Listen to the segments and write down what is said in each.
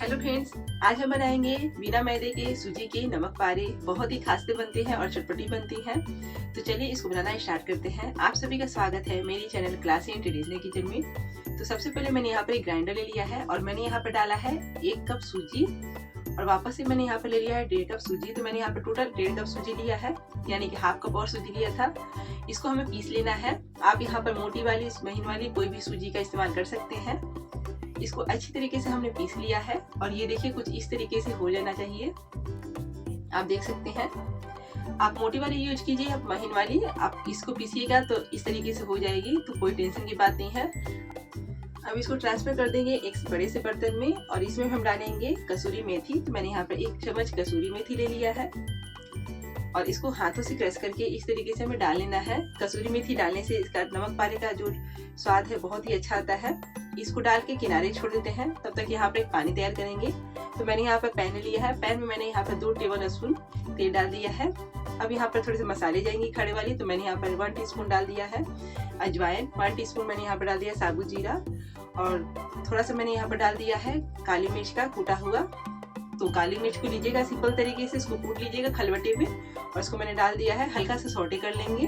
Hello friends, आज हम बनाएंगे बिना मैदे के सूजी के नमक पारे। बहुत ही खासे बनते हैं और चटपटी बनती हैं। तो चलिए इसको बनाना स्टार्ट करते हैं। आप सभी का स्वागत है मेरी channel classy and traditional kitchen में। तो सबसे पहले मैंने यहाँ पर एक ग्राइंडर ले लिया है और मैंने यहाँ पर डाला है 1 कप सूजी और वापस से मैंने यहाँ पर ले लिया है 1.5 कप सूजी। तो मैंने यहाँ पर टोटल 1.5 कप सूजी लिया है, यानी कि हाफ कप और सूजी लिया था। इसको हमें पीस लेना है। आप यहाँ पर मोटी वाली महीन वाली कोई भी सूजी का इस्तेमाल कर सकते हैं। इसको अच्छी तरीके से हमने पीस लिया है और ये देखिए कुछ इस तरीके से हो जाना चाहिए। आप देख सकते हैं। आप मोटी वाली यूज कीजिए, आप महीन वाली आप इसको पीसिएगा तो इस तरीके से हो जाएगी, तो कोई टेंशन की बात नहीं है। अब इसको ट्रांसफर कर देंगे एक बड़े से बर्तन में और इसमें हम डालेंगे कसूरी मेथी। तो मैंने यहाँ पर 1 चम्मच कसूरी मेथी ले लिया है और इसको हाथों से क्रश करके इस तरीके से हमें डाल लेना है। कसूरी मेथी डालने से इसका नमक पारे का जो स्वाद है बहुत ही अच्छा आता है। इसको डाल के किनारे छोड़ देते हैं, तब तक यहाँ पर एक पानी तैयार करेंगे। तो मैंने यहाँ पर पैन लिया है, पैन में मैंने यहाँ पर 2 टेबल स्पून तेल डाल दिया है। अब यहाँ पर थोड़े से मसाले जाएंगे खड़े वाली। तो मैंने यहाँ पर 1 टीस्पून डाल दिया है अजवाइन, 1 टीस्पून मैंने यहाँ पर डाल दिया साबुत जीरा और थोड़ा सा मैंने यहाँ पर डाल दिया है काली मिर्च का कूटा हुआ। तो काली मिर्च को लीजिएगा सिंपल तरीके से, इसको कूट लीजिएगा खलबट्टे में और इसको मैंने डाल दिया है। हल्का सा सौटे कर लेंगे।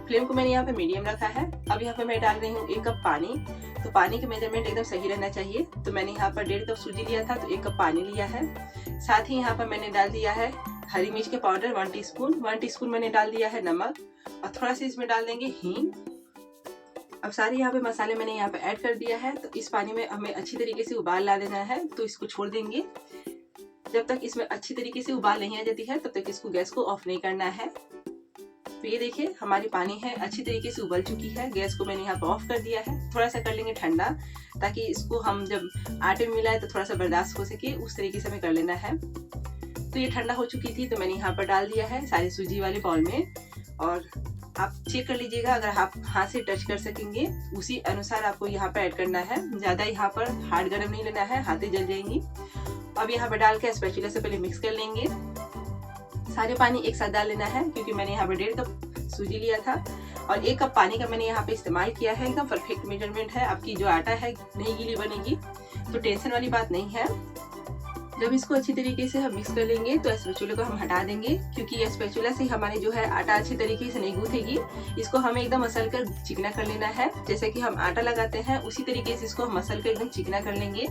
फ्लेम को मैंने यहाँ पे मीडियम रखा है। अब यहाँ पे मैं डाल रही हूँ 1 कप पानी। तो पानी का मेजरमेंट एकदम सही रहना चाहिए। तो मैंने यहाँ पर 1.5 कप सूजी लिया था, तो 1 कप पानी लिया है। साथ ही यहाँ पर मैंने डाल दिया है हरी मिर्च के पाउडर 1 टीस्पून मैंने डाल दिया है नमक और थोड़ा सा इसमें डाल देंगे हींग। अब सारे यहाँ पे मसाले मैंने यहाँ पे ऐड कर दिया है। तो इस पानी में हमें अच्छी तरीके से उबाल ला देना है। तो इसको छोड़ देंगे जब तक इसमें अच्छी तरीके से उबाल नहीं आ जाती है, तब तक इसको गैस को ऑफ नहीं करना है। तो ये देखिए हमारी पानी है अच्छी तरीके से उबल चुकी है। गैस को मैंने यहाँ पर ऑफ कर दिया है। थोड़ा सा कर लेंगे ठंडा, ताकि इसको हम जब आटे में मिलाए तो थोड़ा सा बर्दाश्त हो सके, उस तरीके से हमें कर लेना है। तो ये ठंडा हो चुकी थी, तो मैंने यहाँ पर डाल दिया है सारी सूजी वाले बाउल में। और आप चेक कर लीजिएगा, अगर आप हाथ से टच कर सकेंगे उसी अनुसार आपको यहाँ पर ऐड करना है। ज्यादा यहाँ पर हार्ड गर्म नहीं लेना है, हाथें जल जाएंगी। अब यहाँ पर डाल के स्पैचुला से पहले मिक्स कर लेंगे। सारे पानी एक साथ डाल लेना है, क्योंकि मैंने यहाँ पर 1.5 कप सूजी लिया था और 1 कप पानी का मैंने यहाँ पे इस्तेमाल किया है। एकदम परफेक्ट मेजरमेंट है। आपकी जो आटा है नहीं गीली बनेगी, तो टेंशन वाली बात नहीं है। जब इसको अच्छी तरीके से हम मिक्स कर लेंगे तो स्पैचुला को हम हटा देंगे, क्योंकि ये स्पैचुला से हमारे जो है आटा अच्छी तरीके से नहीं गूंथेगी। इसको हमें एकदम मसल कर चिकना कर लेना है। जैसे कि हम आटा लगाते हैं उसी तरीके से इसको हम मसल कर एकदम चिकना कर लेंगे।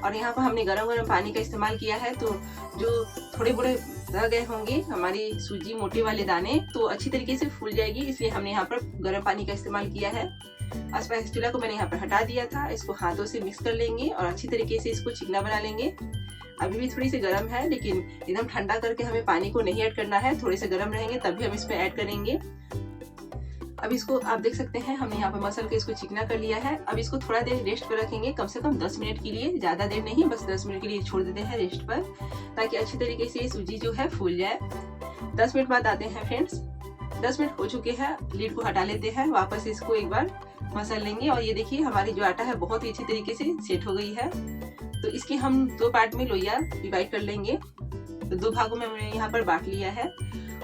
और यहाँ पर हमने गरम पानी का इस्तेमाल किया है, तो जो थोड़े बड़े रह गए होंगे हमारी सूजी मोटे वाले दाने, तो अच्छी तरीके से फूल जाएगी। इसलिए हमने यहाँ पर गर्म पानी का इस्तेमाल किया है। स्पैचुला को मैंने यहाँ पर हटा दिया था। इसको हाथों से मिक्स कर लेंगे और अच्छी तरीके से इसको चिकना बना लेंगे। अभी भी थोड़ी सी गर्म है, लेकिन एकदम ठंडा करके हमें पानी को नहीं ऐड करना है। थोड़े से गर्म रहेंगे तभी हम इसमें ऐड करेंगे। अब इसको आप देख सकते हैं हमने यहाँ पर मसल के इसको चिकना कर लिया है। अब इसको थोड़ा देर रेस्ट पर रखेंगे, कम से कम 10 मिनट के लिए, ज्यादा देर नहीं, बस 10 मिनट के लिए छोड़ देते हैं रेस्ट पर, ताकि अच्छी तरीके से सूजी जो है फूल जाए। 10 मिनट बाद आते हैं फ्रेंड्स। 10 मिनट हो चुके हैं, लीड को हटा लेते हैं, वापस इसको एक बार मसल लेंगे। और ये देखिए हमारी जो आटा है बहुत ही अच्छी तरीके से सेट हो गई है। तो इसके हम 2 पार्ट में लोइया डिवाइड कर लेंगे। तो 2 भागों में मैंने यहाँ पर बांट लिया है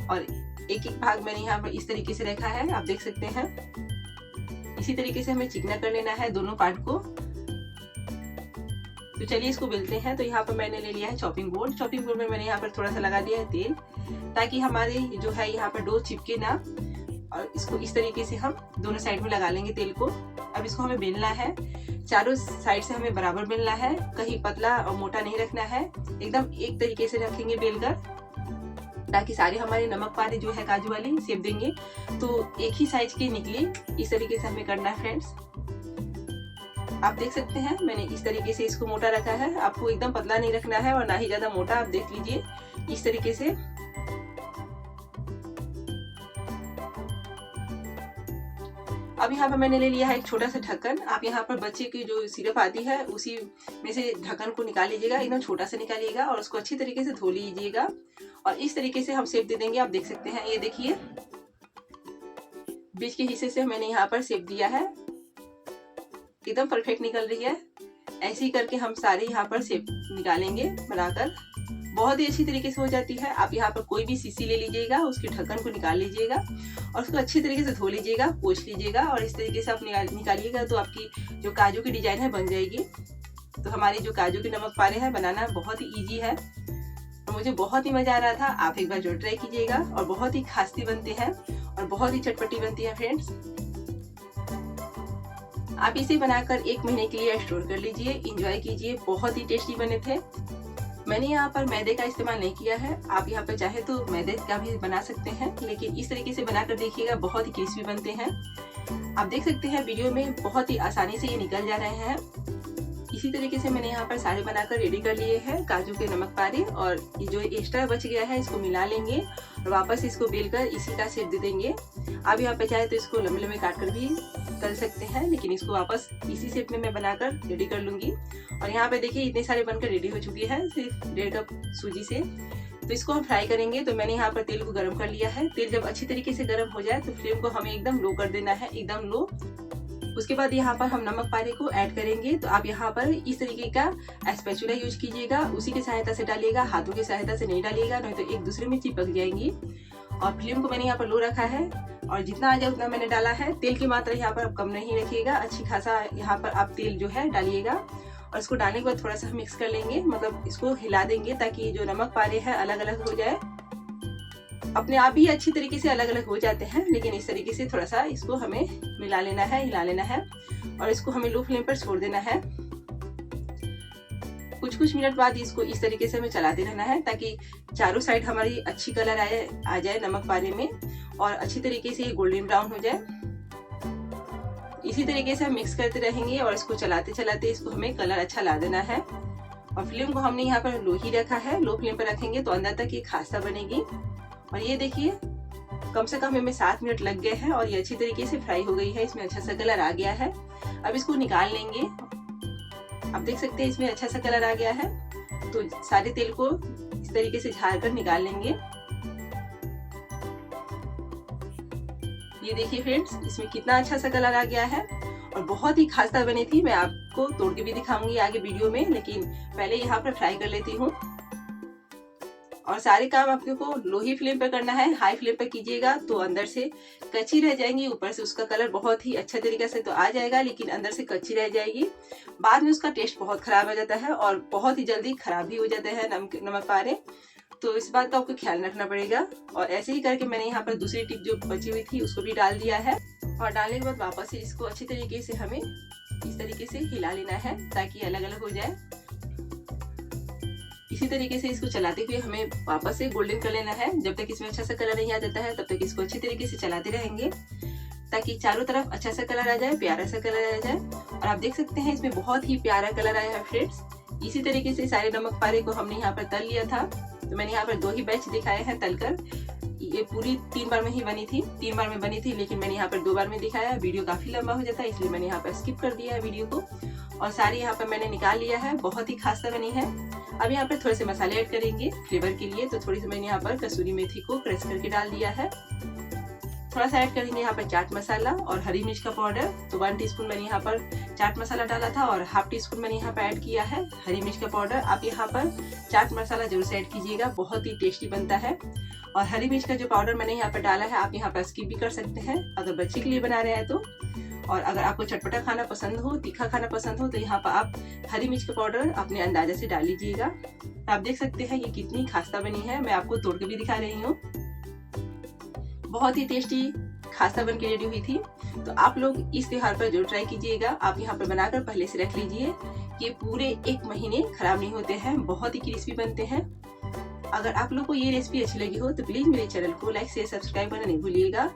और एक भाग मैंने यहाँ पर इस तरीके से रखा है, आप देख सकते हैं। इसी तरीके से हमें चिकना कर लेना है दोनों पार्ट को। तो चलिए इसको बेलते हैं। तो यहाँ पर मैंने ले लिया है चॉपिंग बोर्ड। चॉपिंग बोर्ड में मैंने यहाँ पर थोड़ा सा लगा दिया है तेल, ताकि हमारे जो है यहाँ पर डो चिपके ना। और इसको इस तरीके से हम दोनों साइड में लगा लेंगे तेल को। अब इसको हमें बेलना है, चारों साइड से हमें बराबर बेलना है, कहीं पतला और मोटा नहीं रखना है। एकदम एक तरीके से रखेंगे बेलकर, ताकि सारे हमारे नमक पारे जो है काजू वाली सेप देंगे तो एक ही साइज के निकले। इस तरीके से हमें करना है फ्रेंड्स। आप देख सकते हैं मैंने इस तरीके से इसको मोटा रखा है। आपको एकदम पतला नहीं रखना है और ना ही ज्यादा मोटा। आप देख लीजिए इस तरीके से। अब यहाँ पर मैंने ले लिया है एक छोटा सा ढक्कन। आप यहाँ पर बच्चे की जो सिरप आती है उसी में से ढक्कन को निकाल लीजिएगा, एकदम छोटा सा निकालिएगा और उसको अच्छी तरीके से धो लीजिएगा। और इस तरीके से हम शेप दे देंगे। आप देख सकते हैं, ये देखिए बीच के हिस्से से मैंने यहाँ पर शेप दिया है, एकदम परफेक्ट निकल रही है। ऐसे ही करके हम सारे यहाँ पर शेप निकालेंगे बनाकर। बहुत ही अच्छी तरीके से हो जाती है। आप यहाँ पर कोई भी शीशी ले लीजिएगा, उसके ढक्कन को निकाल लीजिएगा और उसको अच्छी तरीके से धो लीजिएगा, पोंछ लीजिएगा और इस तरीके से आप निकालिएगा तो आपकी जो काजू की डिजाइन है बन जाएगी। तो हमारी जो काजू के नमक पारे हैं बनाना बहुत ही इजी है और मुझे बहुत ही मजा आ रहा था। आप एक बार जरूर ट्राई कीजिएगा और बहुत ही खास्ती बनते हैं और बहुत ही चटपटी बनती है फ्रेंड्स। आप इसे बनाकर 1 महीने के लिए स्टोर कर लीजिए, एंजॉय कीजिए, बहुत ही टेस्टी बने थे। मैंने यहाँ पर मैदे का इस्तेमाल नहीं किया है, आप यहाँ पर चाहे तो मैदे का भी बना सकते हैं, लेकिन इस तरीके से बनाकर देखिएगा, बहुत ही क्रिस्पी बनते हैं। आप देख सकते हैं वीडियो में बहुत ही आसानी से ये निकल जा रहे हैं। इसी तरीके से मैंने यहाँ पर सारे बनाकर रेडी कर लिए हैं काजू के नमक पारे, और ये जो एक्स्ट्रा बच गया है इसको मिला लेंगे और वापस इसको बेलकर इसी का शेप दे देंगे। आप यहाँ पे चाहे तो इसको लंबे लंबे काट कर भी कर सकते हैं, लेकिन इसको वापस इसी शेप में मैं बनाकर रेडी कर लूंगी। और यहाँ पे देखिए इतने सारे बनकर रेडी हो चुकी है सिर्फ 1.5 कप सूजी से। तो इसको हम फ्राई करेंगे। तो मैंने यहाँ पर तेल को गर्म कर लिया है। तेल जब अच्छी तरीके से गर्म हो जाए तो फ्लेम को हमें एकदम लो कर देना है, एकदम लो। उसके बाद यहाँ पर हम नमक पारे को ऐड करेंगे। तो आप यहाँ पर इस तरीके का स्पैचुला यूज कीजिएगा, उसी की सहायता से डालिएगा, हाथों की सहायता से नहीं डालिएगा, नहीं तो एक दूसरे में चिपक जाएंगी। और फ्लेम को मैंने यहाँ पर लो रखा है और जितना आ जाए उतना मैंने डाला है। तेल की मात्रा यहाँ पर कम नहीं रखिएगा, अच्छी खासा यहाँ पर आप तेल जो है डालिएगा। और इसको डालने के बाद थोड़ा सा मिक्स कर लेंगे, मतलब इसको हिला देंगे ताकि जो नमक पारे हैं अलग अलग हो जाए। अपने आप ही अच्छी तरीके से अलग अलग हो जाते हैं, लेकिन इस तरीके से थोड़ा सा इसको हमें मिला लेना है, हिला लेना है और इसको हमें लो फ्लेम पर छोड़ देना है। कुछ मिनट बाद इसको इस तरीके से हमें चलाते रहना है ताकि चारों साइड हमारी अच्छी कलर आ जाए नमक पारे में और अच्छी तरीके से ये गोल्डन ब्राउन हो जाए। इसी तरीके से हम मिक्स करते रहेंगे और इसको चलाते चलाते इसको हमें कलर अच्छा ला देना है। और फ्लेम को हमने यहाँ पर लो ही रखा है, लो फ्लेम पर रखेंगे तो अंदर तक ये खास्ता बनेगी। और ये देखिए कम से कम हमें 7 मिनट लग गए हैं और ये अच्छी तरीके से फ्राई हो गई है, इसमें अच्छा सा कलर आ गया है। अब इसको निकाल लेंगे। आप देख सकते हैं इसमें अच्छा सा कलर आ गया है। तो सारे तेल को इस तरीके से झाड़ कर निकाल लेंगे। ये देखिए फ्रेंड्स, इसमें कितना अच्छा सा कलर आ गया है और बहुत ही खास्ता बनी थी। मैं आपको तोड़ के भी दिखाऊंगी आगे वीडियो में, लेकिन पहले यहाँ पर फ्राई कर लेती हूँ। और सारे काम आपको लो ही फ्लेम पर करना है, हाई फ्लेम पर कीजिएगा तो अंदर से कच्ची रह जाएंगी। ऊपर से उसका कलर बहुत ही अच्छा तरीके से तो आ जाएगा, लेकिन अंदर से कच्ची रह जाएगी। बाद में उसका टेस्ट बहुत खराब हो जाता है और बहुत ही जल्दी खराब भी हो जाते हैं नमक पारे। तो इस बात का आपको ख्याल रखना पड़ेगा। और ऐसे ही करके मैंने यहाँ पर दूसरी टिप जो बची हुई थी उसको भी डाल दिया है और डालने के बाद वापस से इसको अच्छी तरीके से हमें इस तरीके से हिला लेना है ताकि अलग अलग हो जाए। इसी तरीके से इसको चलाते हुए हमें वापस से गोल्डन कर लेना है। जब तक इसमें अच्छा सा कलर नहीं आ जाता है तब तक इसको अच्छी तरीके से चलाते रहेंगे ताकि चारों तरफ अच्छा सा कलर आ जाए, प्यारा सा कलर आ जाए। और आप देख सकते हैं इसमें बहुत ही प्यारा कलर आया है फ्रेंड्स। इसी तरीके से सारे नमक पारे को हमने यहाँ पर तल लिया था। तो मैंने यहाँ पर 2 ही बैच दिखाए हैं तलकर। ये पूरी 3 बार में ही बनी थी, 3 बार में बनी थी, लेकिन मैंने यहाँ पर 2 बार में दिखाया। वीडियो काफी लंबा हो जाता है इसलिए मैंने यहाँ पर स्किप कर दिया है वीडियो को। और सारी यहाँ पर मैंने निकाल लिया है, बहुत ही खासा बनी है। अब यहाँ पर थोड़े से मसाले ऐड करेंगे फ्लेवर के लिए। तो थोड़ी सी मैंने यहाँ पर कसूरी मेथी को क्रश करके डाल दिया है। थोड़ा सा ऐड करेंगे यहाँ पर चाट मसाला और हरी मिर्च का पाउडर। तो 1 टीस्पून मैंने यहाँ पर चाट मसाला डाला था और ½ टीस्पून मैंने यहाँ पर ऐड किया है हरी मिर्च का पाउडर। आप यहाँ पर चाट मसाला जरूर से ऐड कीजिएगा, बहुत ही टेस्टी बनता है। और हरी मिर्च का जो पाउडर मैंने यहाँ पर डाला है आप यहाँ पर स्किप भी कर सकते हैं अगर बच्चे के लिए बना रहे हैं तो। और अगर आपको चटपटा खाना पसंद हो, तीखा खाना पसंद हो, तो यहाँ पर आप हरी मिर्च का पाउडर अपने अंदाजे से डाल लीजिएगा। आप देख सकते हैं ये कितनी खास्ता बनी है, मैं आपको तोड़ के भी दिखा रही हूँ। बहुत ही टेस्टी खास्ता बन के रेडी हुई थी। तो आप लोग इस त्योहार पर जरूर ट्राई कीजिएगा। आप यहाँ पर बनाकर पहले से रख लीजिए, ये पूरे 1 महीने खराब नहीं होते हैं, बहुत ही क्रिस्पी बनते हैं। अगर आप लोग को ये रेसिपी अच्छी लगी हो तो प्लीज मेरे चैनल को लाइक शेयर सब्सक्राइब करना नहीं भूलिएगा।